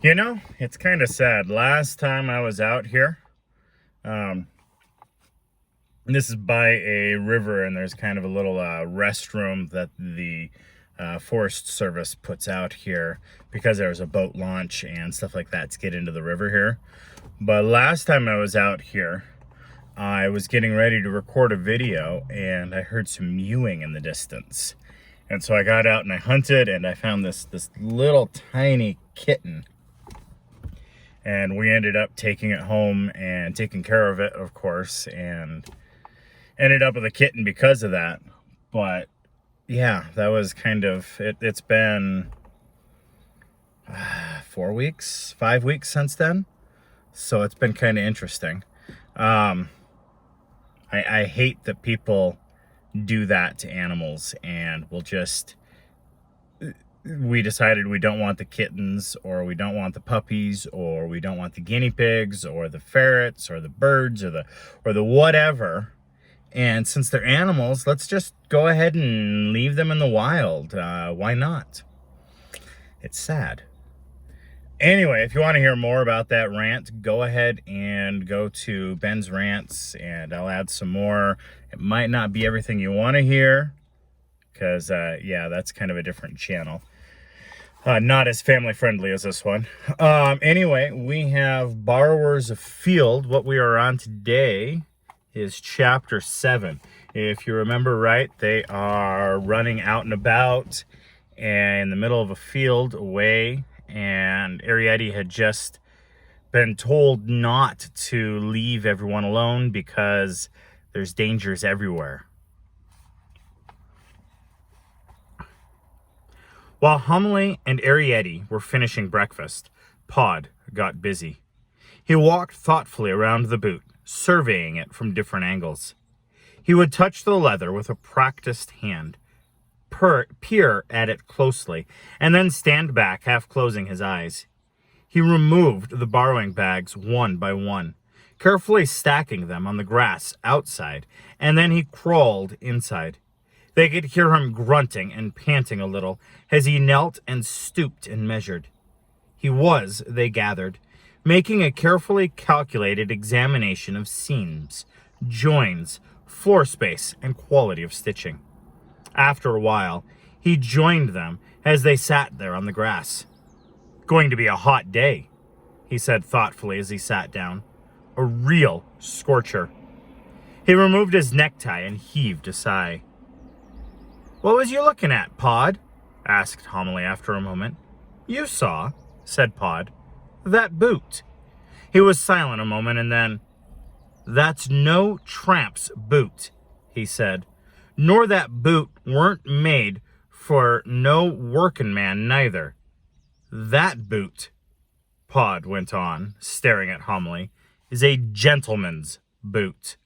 You know, it's kind of sad. Last time I was out here, um, this is by a river, and there's kind of a little restroom that the Forest Service puts out here because there was a boat launch and stuff like that to get into the river here. But last time I was out here, I was getting ready to record a video, and I heard some mewing in the distance. And so I got out and I hunted, and I found this little tiny kitten. And we ended up taking it home and taking care of it, of course, and ended up with a kitten because of that. But yeah, that was kind of it. It's been 4 weeks, 5 weeks since then. So it's been kind of interesting. I hate that people do that to animals and will just... We decided we don't want the kittens, or we don't want the puppies, or we don't want the guinea pigs, or the ferrets, or the birds, or the whatever. And since they're animals, let's just go ahead and leave them in the wild. Why not? It's sad. Anyway, if you want to hear more about that rant, go ahead and go to Ben's Rants, and I'll add some more. It might not be everything you want to hear, because, yeah, that's kind of a different channel. Not as family-friendly as this one. Anyway, we have Borrowers Afield. What we are on today is Chapter 7. If you remember right, they are running out and about in the middle of a field away, and Arrietty had just been told not to leave everyone alone because there's dangers everywhere. While Homily and Arrietty were finishing breakfast, Pod got busy. He walked thoughtfully around the boot, surveying it from different angles. He would touch the leather with a practiced hand, peer at it closely, and then stand back, half closing his eyes. He removed the borrowing bags one by one, carefully stacking them on the grass outside, and then he crawled inside. They could hear him grunting and panting a little as he knelt and stooped and measured. He was, they gathered, making a carefully calculated examination of seams, joins, floor space, and quality of stitching. After a while, he joined them as they sat there on the grass. "Going to be a hot day," he said thoughtfully as he sat down. "A real scorcher." He removed his necktie and heaved a sigh. "What was you looking at, Pod?" asked Homily after a moment. "You saw," said Pod, "that boot." He was silent a moment, and then, "That's no tramp's boot," he said. "Nor that boot weren't made for no workin' man neither. That boot," Pod went on, staring at Homily, "is a gentleman's boot."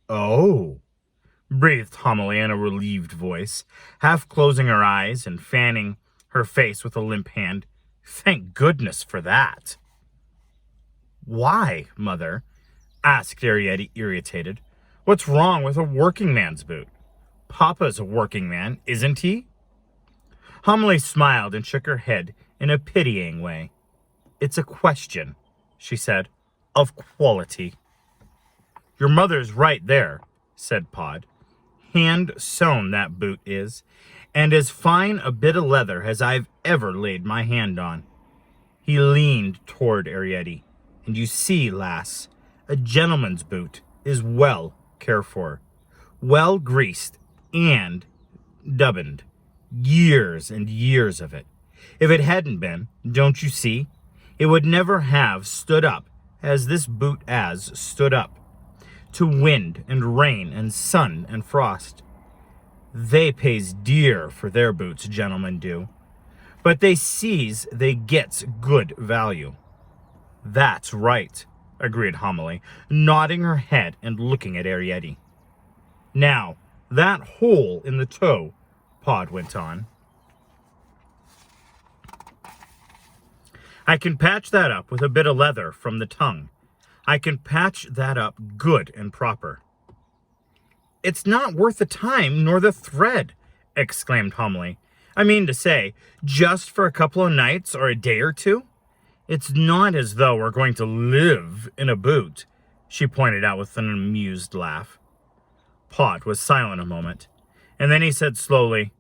"Oh," breathed Homily in a relieved voice, half closing her eyes and fanning her face with a limp hand. "Thank goodness for that." "Why, Mother?" asked Arrietty, irritated. "What's wrong with a working man's boot? Papa's a working man, isn't he?" Homily smiled and shook her head in a pitying way. "It's a question," she said, "of quality." "Your mother's right there," said Pod. "Hand sewn that boot is, and as fine a bit of leather as I've ever laid my hand on." He leaned toward Arrietty. "And you see, lass, a gentleman's boot is well cared for, well greased and dubbined. Years and years of it. If it hadn't been, don't you see, it would never have stood up as this boot has stood up, to wind and rain and sun and frost. They pays dear for their boots, gentlemen do, but they sees they gets good value." "That's right," agreed Homily, nodding her head and looking at Arrietty. "Now, that hole in the toe," Pod went on, "I can patch that up with a bit of leather from the tongue. I can patch that up good and proper." "It's not worth the time nor the thread," exclaimed Homily. "I mean to say, just for a couple of nights or a day or two. It's not as though we're going to live in a boot, she pointed out with an amused laugh. Pod was silent a moment, and then he said slowly,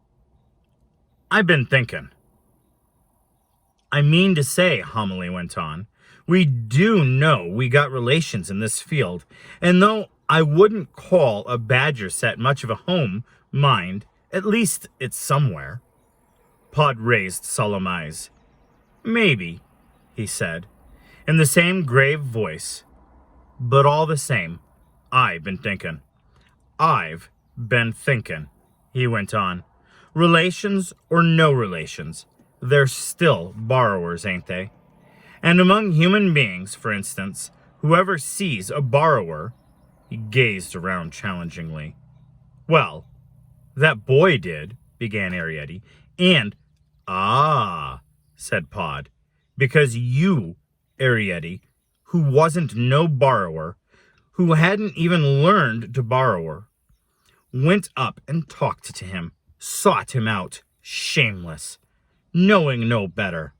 I've been thinking. I mean to say, Homily went on, we do know we got relations in this field, and though I wouldn't call a badger set much of a home, mind, at least it's somewhere. Pod raised solemn eyes. Maybe, he said, in the same grave voice. But all the same, I've been thinking. I've been thinking, he went on. Relations or no relations, they're still borrowers, ain't they? And among human beings, for instance, whoever sees a borrower, he gazed around challengingly. Well, that boy did, began Arietti, and, said Pod, because you, Arietti, who wasn't no borrower, who hadn't even learned to borrower, went up and talked to him, sought him out, shameless, knowing no better.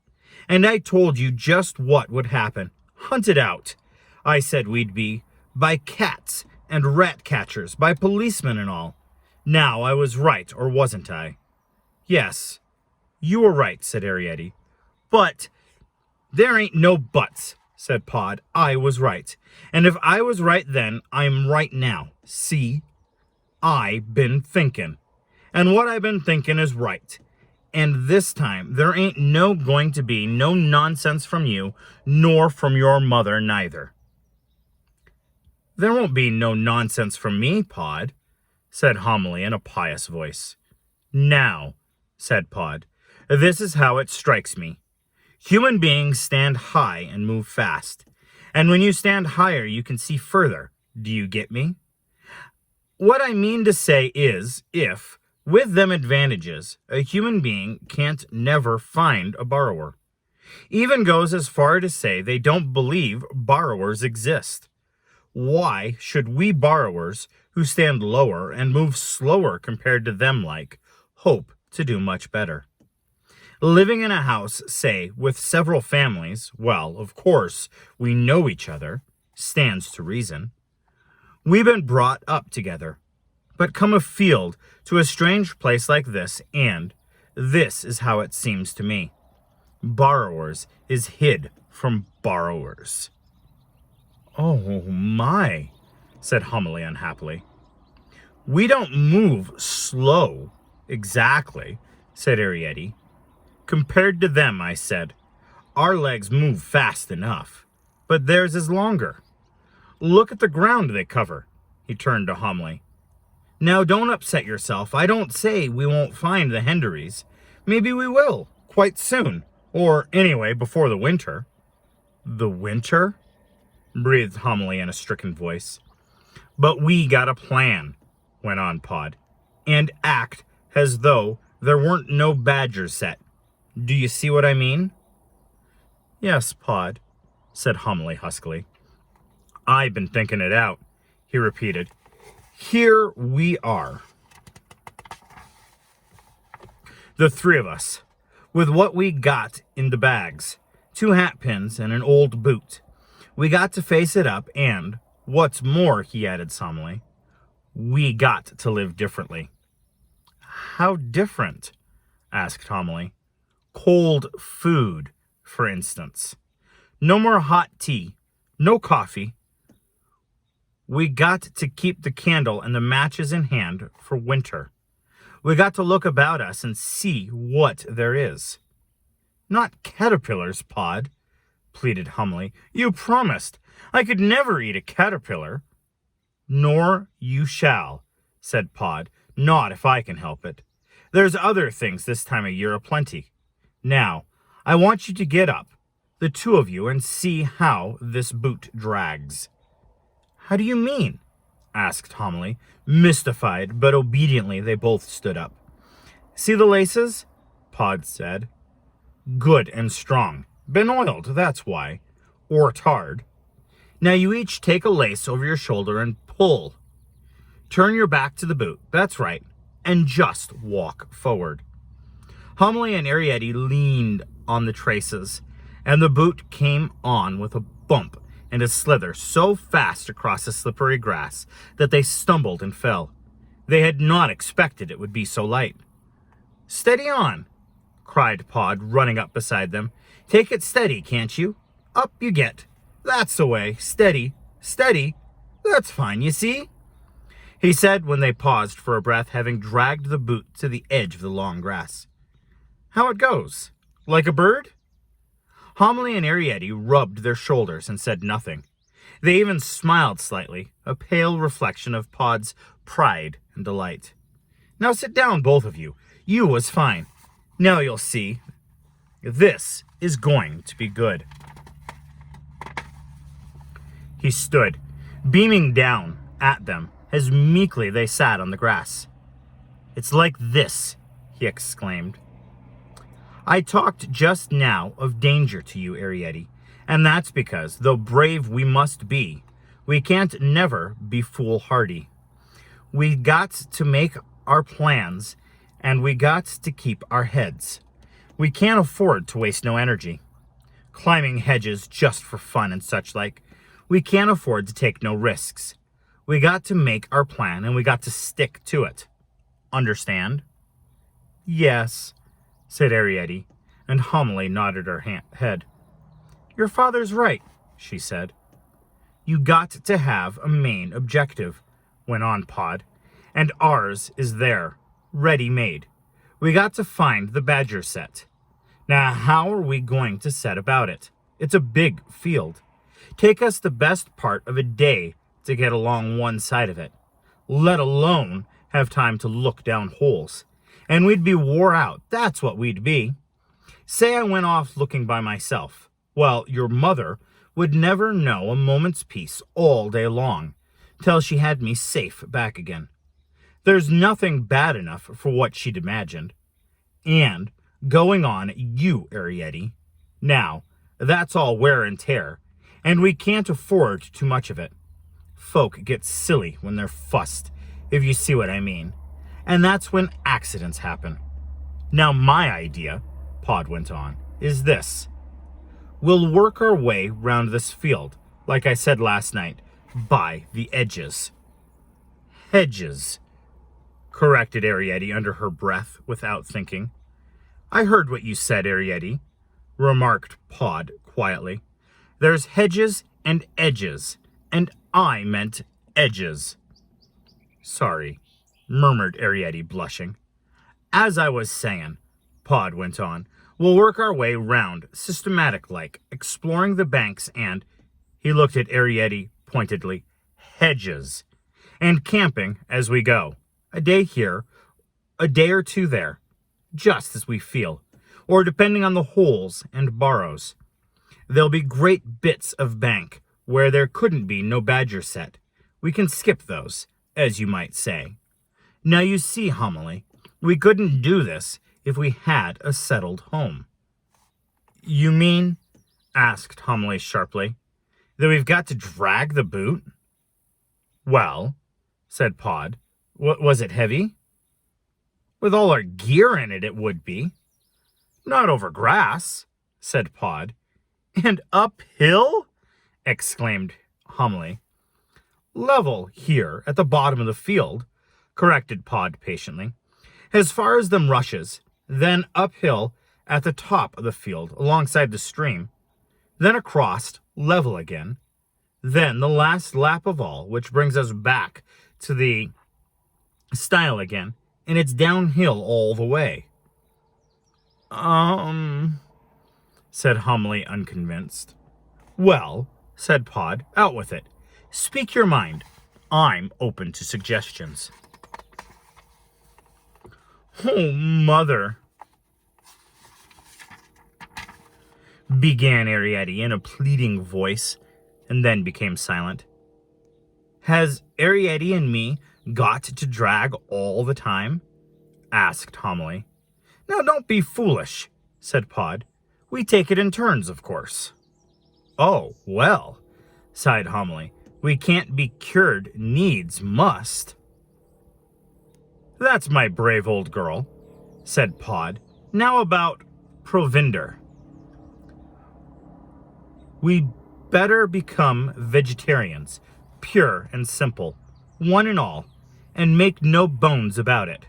And I told you just what would happen. Hunted out, I said we'd be, by cats and rat catchers, by policemen and all. Now I was right, or wasn't I? Yes, you were right, said Arietti. But there ain't no buts, said Pod. I was right. And if I was right then, I'm right now. See? I been thinking. And what I been thinking is right. And this time, there ain't no going to be no nonsense from you, nor from your mother neither. There won't be no nonsense from me, Pod, said Homily in a pious voice. Now, said Pod, this is how it strikes me. Human beings stand high and move fast. And when you stand higher, you can see further. Do you get me? What I mean to say is, if, with them advantages, a human being can't never find a borrower. Even goes as far to say they don't believe borrowers exist. Why should we borrowers, who stand lower and move slower compared to them like, hope to do much better? Living in a house, say, with several families, well, of course, we know each other, stands to reason. We've been brought up together, but come afield to a strange place like this, and this is how it seems to me. Borrowers is hid from borrowers. Oh, my, said Homily unhappily. We don't move slow, exactly, said Arietti. Compared to them, I said, our legs move fast enough, but theirs is longer. Look at the ground they cover, he turned to Homily. Now don't upset yourself. I don't say we won't find the Henderys. Maybe we will, quite soon, or anyway, before the winter. The winter? Breathed Homily in a stricken voice. But we got a plan, went on Pod, and act as though there weren't no badgers set. Do you see what I mean? Yes, Pod, said Homily huskily. I've been thinking it out, he repeated. Here we are. The three of us, with what we got in the bags, 2 hat pins and an old boot. We got to face it up and, what's more, he added solemnly, we got to live differently. How different? Asked Homily. Cold food, for instance. No more hot tea, no coffee. We got to keep the candle and the matches in hand for winter. We got to look about us and see what there is. Not caterpillars, Pod, pleaded Homily. You promised. I could never eat a caterpillar. Nor you shall, said Pod. Not if I can help it. There's other things this time of year aplenty. Now, I want you to get up, the 2 of you, and see how this boot drags. How do you mean? Asked Homily, mystified, but obediently they both stood up. See the laces? Pod said. Good and strong. Been oiled, that's why. Or tarred. Now you each take a lace over your shoulder and pull. Turn your back to the boot, that's right, and just walk forward. Homily and Arietti leaned on the traces, and the boot came on with a bump and a slither so fast across the slippery grass that they stumbled and fell. They had not expected it would be so light. "Steady on," cried Pod, running up beside them. "Take it steady, can't you? Up you get. That's the way. Steady, steady. That's fine, you see," he said when they paused for a breath, having dragged the boot to the edge of the long grass. "How it goes? Like a bird?" Homily and Arrietty rubbed their shoulders and said nothing. They even smiled slightly, a pale reflection of Pod's pride and delight. "Now sit down, both of you. You was fine. Now you'll see. This is going to be good." He stood, beaming down at them as meekly they sat on the grass. "It's like this," he exclaimed. "I talked just now of danger to you, Arrietty, and that's because, though brave we must be, we can't never be foolhardy. We got to make our plans, and we got to keep our heads. We can't afford to waste no energy. Climbing hedges just for fun and such like. We can't afford to take no risks. We got to make our plan, and we got to stick to it. Understand?" "Yes," said Arrietty, and Homily nodded her head. "Your father's right," she said. "You got to have a main objective," went on Pod, "and ours is there, ready-made. We got to find the badger set. Now, how are we going to set about it? It's a big field. Take us the best part of a day to get along one side of it, let alone have time to look down holes. And we'd be wore out, that's what we'd be. Say I went off looking by myself. Well, your mother would never know a moment's peace all day long, till she had me safe back again. There's nothing bad enough for what she'd imagined. And, going on you, Arrietty. Now, that's all wear and tear, and we can't afford too much of it. Folk get silly when they're fussed, if you see what I mean. And that's when accidents happen. Now my idea," Pod went on, "is this. We'll work our way round this field, like I said last night, by the edges." "Hedges," corrected Arrietty under her breath without thinking. "I heard what you said, Arrietty," remarked Pod quietly. "There's hedges and edges, and I meant edges." "Sorry," murmured Arrietty, blushing. "As I was saying," Pod went on, "we'll work our way round, systematic-like, exploring the banks and," he looked at Arrietty pointedly, "hedges, and camping as we go. A day here, a day or two there, just as we feel, or depending on the holes and burrows. There'll be great bits of bank where there couldn't be no badger set. We can skip those, as you might say. Now you see, Homily, we couldn't do this if we had a settled home." "You mean," asked Homily sharply, "that we've got to drag the boot?" "Well," said Pod, "was it heavy?" "With all our gear in it, it would be." "Not over grass," said Pod. "And uphill?" exclaimed Homily. "Level here at the bottom of the field," corrected Pod patiently. "As far as them rushes, then uphill at the top of the field alongside the stream, then across, level again, then the last lap of all, which brings us back to the stile again, and it's downhill all the way." Said Homily, unconvinced. "Well," said Pod, "out with it. Speak your mind. I'm open to suggestions." "Oh, Mother," began Arrietty in a pleading voice, and then became silent. "Has Arrietty and me got to drag all the time?" asked Homily. "Now don't be foolish," said Pod. "We take it in turns, of course." "Oh, well," sighed Homily, "we can't be cured, needs must." "That's my brave old girl," said Pod. "Now about provender." We better become vegetarians, pure and simple, one and all, and make no bones about it.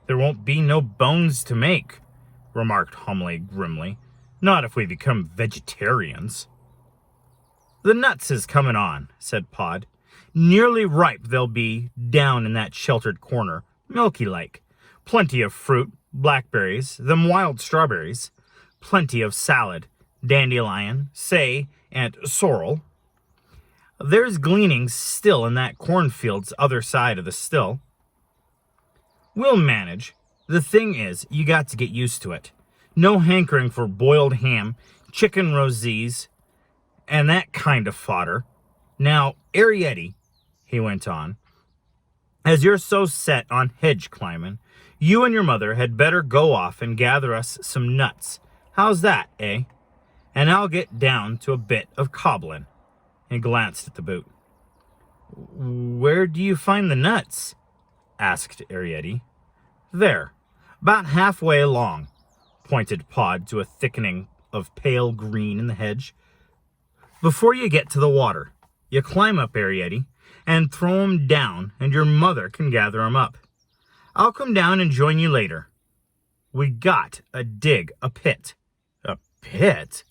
There won't be no bones to make, remarked Homily grimly. Not if we become vegetarians. The nuts is coming on, said Pod. Nearly ripe they'll be down in that sheltered corner, milky-like. Plenty of fruit, blackberries, them wild strawberries. Plenty of salad, dandelion, say, and sorrel. There's gleanings still in that cornfield's other side of the still. We'll manage. The thing is, you got to get used to it. No hankering for boiled ham, chicken rosies, and that kind of fodder. Now, Arietti, he went on, as you're so set on hedge climbing, you and your mother had better go off and gather us some nuts. How's that, eh? And I'll get down to a bit of cobbling. He glanced at the boot. Where do you find the nuts? Asked Arietti. There, about halfway along, pointed Pod to a thickening of pale green in the hedge. Before you get to the water, you climb up, Arietti, and throw 'em down, and your mother can gather 'em up. I'll come down and join you later. We got to dig a pit. A pit?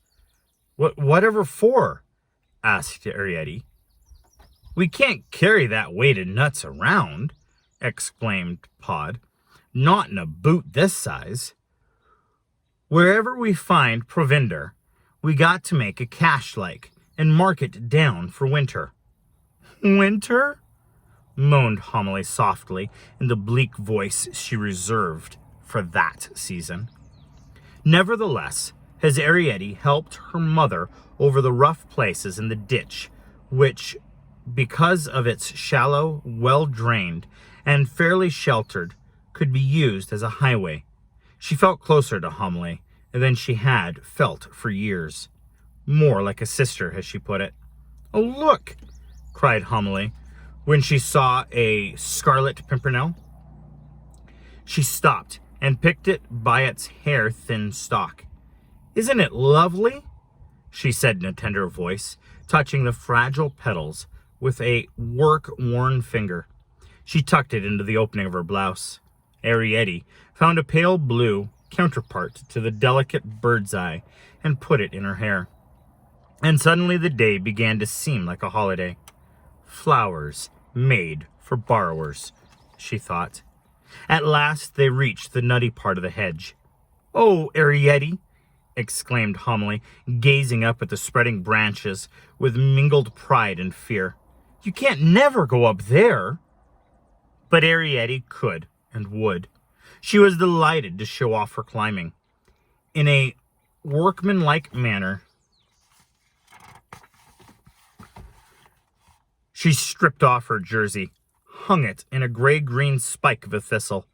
Whatever for? Asked Arietti. We can't carry that weight of nuts around, exclaimed Pod. Not in a boot this size. Wherever we find provender, we got to make a cache like and mark it down for winter. Winter? Moaned Homily softly in the bleak voice she reserved for that season. Nevertheless, has Arietti helped her mother over the rough places in the ditch, which, because of its shallow, well-drained, and fairly sheltered, could be used as a highway. She felt closer to Homily than she had felt for years. More like a sister, as she put it. Oh, look, cried Homily, when she saw a scarlet pimpernel. She stopped and picked it by its hair-thin stalk. Isn't it lovely? She said in a tender voice, touching the fragile petals with a work-worn finger. She tucked it into the opening of her blouse. Arietti found a pale blue counterpart to the delicate bird's eye and put it in her hair. And suddenly the day began to seem like a holiday. Flowers made for borrowers, she thought. At last they reached the nutty part of the hedge. Oh, Arietti, exclaimed Homily, gazing up at the spreading branches with mingled pride and fear. You can't never go up there. But Arietti could and would. She was delighted to show off her climbing. In a workmanlike manner, she stripped off her jersey, hung it in a gray-green spike of a thistle,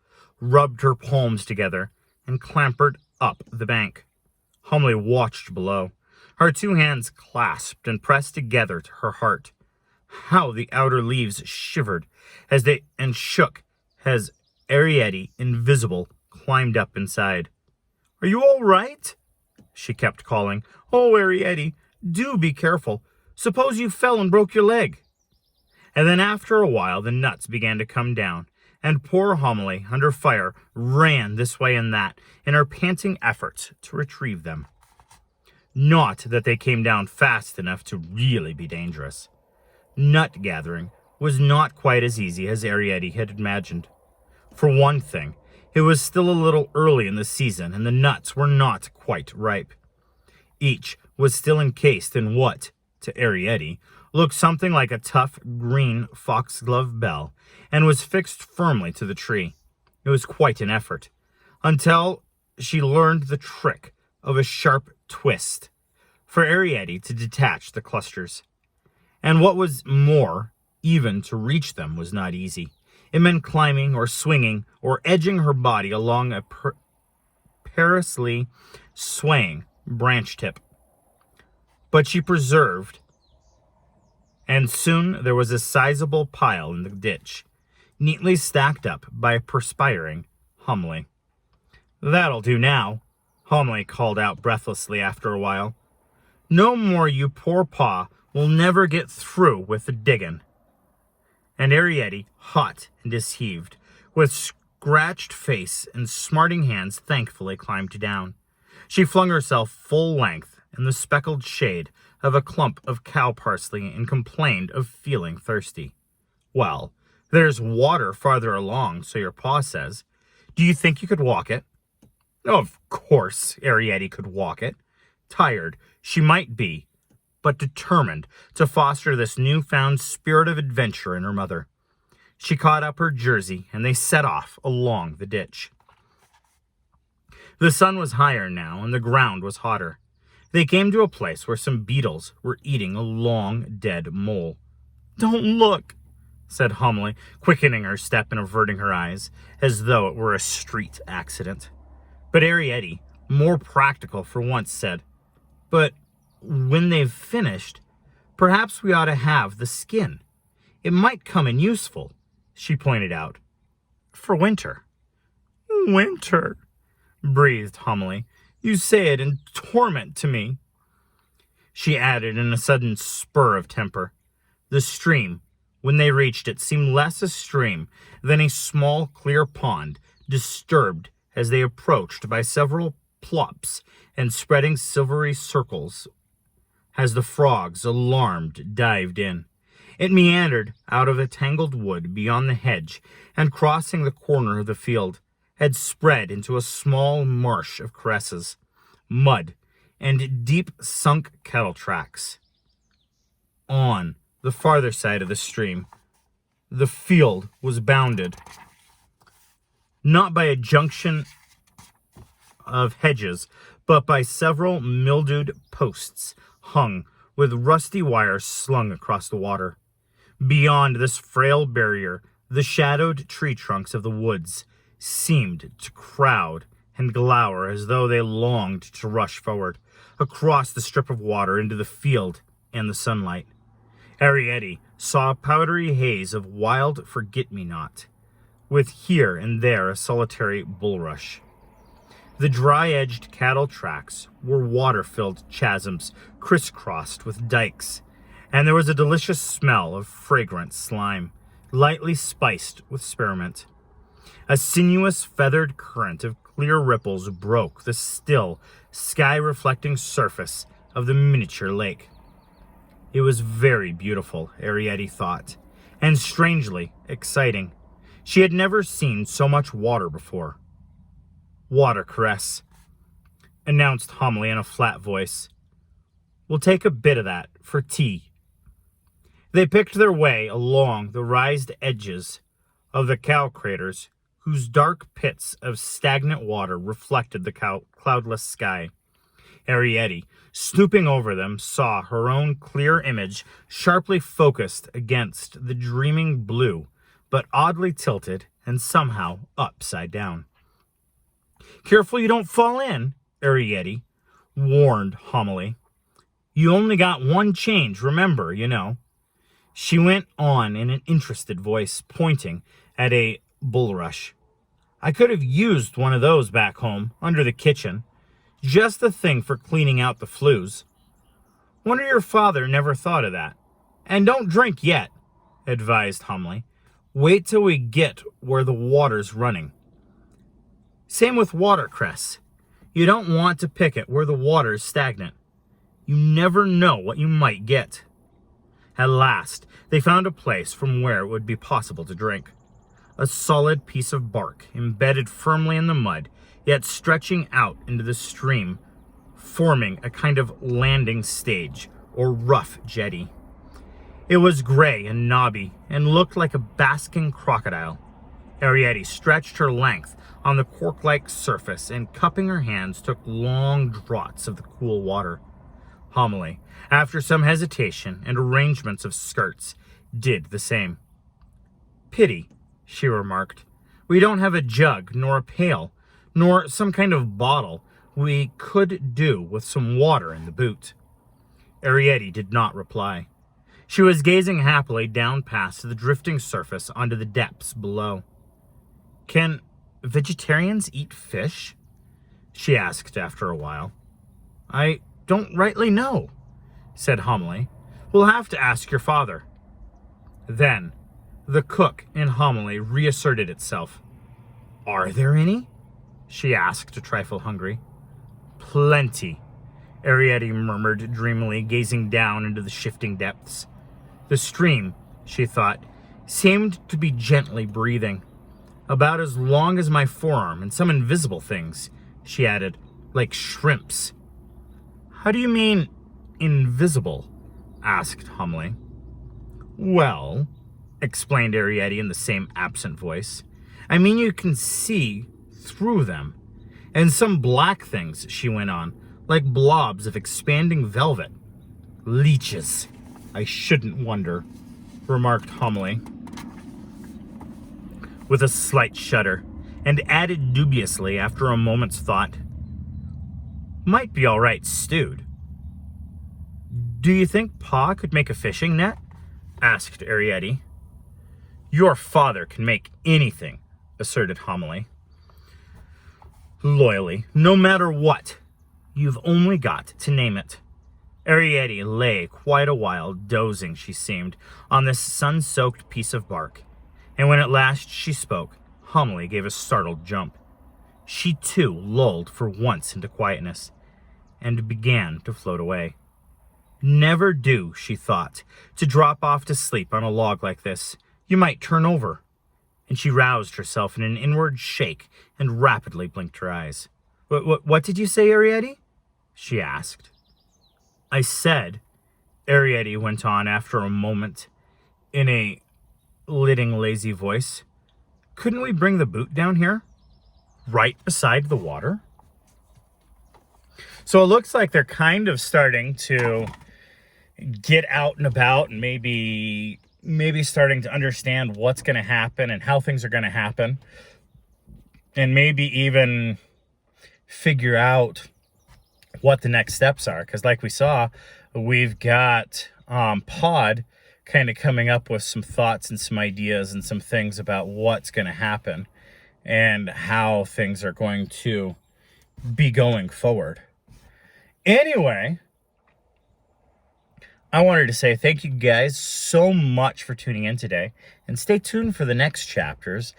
rubbed her palms together, and clambered up the bank. Homily watched below, her two hands clasped and pressed together to her heart. How the outer leaves shivered as they and shook as Arietti, invisible, climbed up inside. Are you all right? She kept calling. Oh, Arietti, do be careful. Suppose you fell and broke your leg. And then after a while the nuts began to come down, and poor Homily, under fire, ran this way and that in her panting efforts to retrieve them. Not that they came down fast enough to really be dangerous. Nut gathering was not quite as easy as Arietti had imagined. For one thing, it was still a little early in the season, and the nuts were not quite ripe. Each was still encased in what, to Arietti, looked something like a tough green foxglove bell, and was fixed firmly to the tree. It was quite an effort, until she learned the trick of a sharp twist, for Arietti to detach the clusters. And what was more, even to reach them was not easy. It meant climbing or swinging or edging her body along a perilously swaying branch tip. But she persevered, and soon there was a sizable pile in the ditch, neatly stacked up by a perspiring Homily. That'll do now, Homily called out breathlessly after a while. No more you poor pa will never get through with the diggin'. And Arrietty, hot and disheaved, with scratched face and smarting hands, thankfully climbed down. She flung herself full length in the speckled shade of a clump of cow parsley and complained of feeling thirsty. Well, there's water farther along, so your pa says. Do you think you could walk it? Oh, of course Arrietty could walk it. Tired she might be, but determined to foster this newfound spirit of adventure in her mother. She caught up her jersey, and they set off along the ditch. The sun was higher now, and the ground was hotter. They came to a place where some beetles were eating a long, dead mole. "Don't look," said Homily, quickening her step and averting her eyes, as though it were a street accident. But Arrietty, more practical for once, said, "But when they've finished, perhaps we ought to have the skin. It might come in useful," she pointed out, "for winter." "Winter," breathed Homily. "You say it in torment to me." She added in a sudden spur of temper. The stream, when they reached it, seemed less a stream than a small clear pond, disturbed as they approached by several plops and spreading silvery circles as the frogs, alarmed, dived in. It meandered out of a tangled wood beyond the hedge, and crossing the corner of the field, had spread into a small marsh of cresses, mud, and deep-sunk cattle tracks. On the farther side of the stream, the field was bounded, not by a junction of hedges, but by several mildewed posts hung with rusty wires slung across the water. Beyond this frail barrier, the shadowed tree trunks of the woods seemed to crowd and glower as though they longed to rush forward, across the strip of water into the field and the sunlight. Arrietty saw a powdery haze of wild forget-me-not, with here and there a solitary bulrush. The dry-edged cattle tracks were water-filled chasms crisscrossed with dikes, and there was a delicious smell of fragrant slime, lightly spiced with spearmint. A sinuous feathered current of clear ripples broke the still, sky-reflecting surface of the miniature lake. It was very beautiful, Arrietty thought, and strangely exciting. She had never seen so much water before. "Watercress," announced Homily in a flat voice. "We'll take a bit of that for tea." They picked their way along the raised edges of the cow craters, whose dark pits of stagnant water reflected the cloudless sky. Arrietty, stooping over them, saw her own clear image sharply focused against the dreaming blue, but oddly tilted and somehow upside down. "Careful you don't fall in," Arrietty warned Homily. "You only got one change, remember, you know." She went on in an interested voice, pointing at a bulrush. "I could have used one of those back home, under the kitchen. Just the thing for cleaning out the flues. Wonder your father never thought of that. And don't drink yet," advised Homily. "Wait till we get where the water's running. Same with watercress. You don't want to pick it where the water's stagnant. You never know what you might get." At last, they found a place from where it would be possible to drink. A solid piece of bark, embedded firmly in the mud, yet stretching out into the stream, forming a kind of landing stage or rough jetty. It was gray and knobby and looked like a basking crocodile. Arrietty stretched her length on the cork-like surface and, cupping her hands, took long draughts of the cool water. Homily, after some hesitation and arrangements of skirts, did the same. "Pity," she remarked. "We don't have a jug, nor a pail, nor some kind of bottle. We could do with some water in the boot." Arrietty did not reply. She was gazing happily down past the drifting surface onto the depths below. "Can vegetarians eat fish?" she asked after a while. "I don't rightly know," said Homily. We'll have to ask your father. Then, the cook in Homily reasserted itself. Are there any? She asked, a trifle hungry. Plenty, Arrietty murmured dreamily, gazing down into the shifting depths. The stream, she thought, seemed to be gently breathing. About as long as my forearm, and some invisible things, she added, like shrimps. How do you mean, invisible? Asked Homily. Well, explained Arrietty in the same absent voice, I mean you can see through them. And some black things, she went on, like blobs of expanding velvet. Leeches, I shouldn't wonder, remarked Homily, with a slight shudder, and added dubiously after a moment's thought, might be all right stewed. Do you think Pa could make a fishing net? Asked Arrietty. Your father can make anything, asserted Homily loyally, no matter what. You've only got to name it. Arrietty lay quite a while, dozing, she seemed, on this sun-soaked piece of bark, and when at last she spoke, Homily gave a startled jump. She, too, lulled for once into quietness, and began to float away. Never do, she thought, to drop off to sleep on a log like this. You might turn over. And she roused herself in an inward shake and rapidly blinked her eyes. What did you say, Arrietty? She asked. I said, Arrietty went on after a moment, in a litting, lazy voice, couldn't we bring the boot down here? Right beside the water? So it looks like they're kind of starting to get out and about and maybe starting to understand what's going to happen and how things are going to happen. And maybe even figure out what the next steps are. Because like we saw, we've got Pod kind of coming up with some thoughts and some ideas and some things about what's going to happen and how things are going to be going forward. Anyway, I wanted to say thank you guys so much for tuning in today, and stay tuned for the next chapters.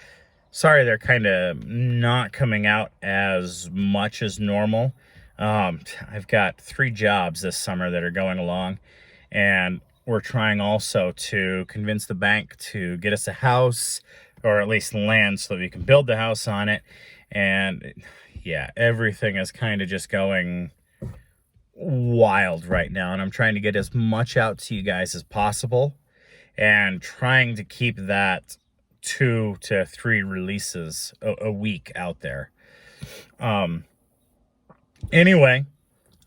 Sorry they're kind of not coming out as much as normal. I've got 3 jobs this summer that are going along, and we're trying also to convince the bank to get us a house, or at least land, so that we can build the house on it. And yeah, everything is kind of just going wild right now, and I'm trying to get as much out to you guys as possible and trying to keep that 2 to 3 releases a week out there. Anyway,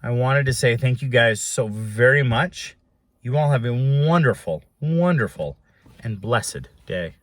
I wanted to say thank you guys so very much. You all have a wonderful, wonderful, and blessed day.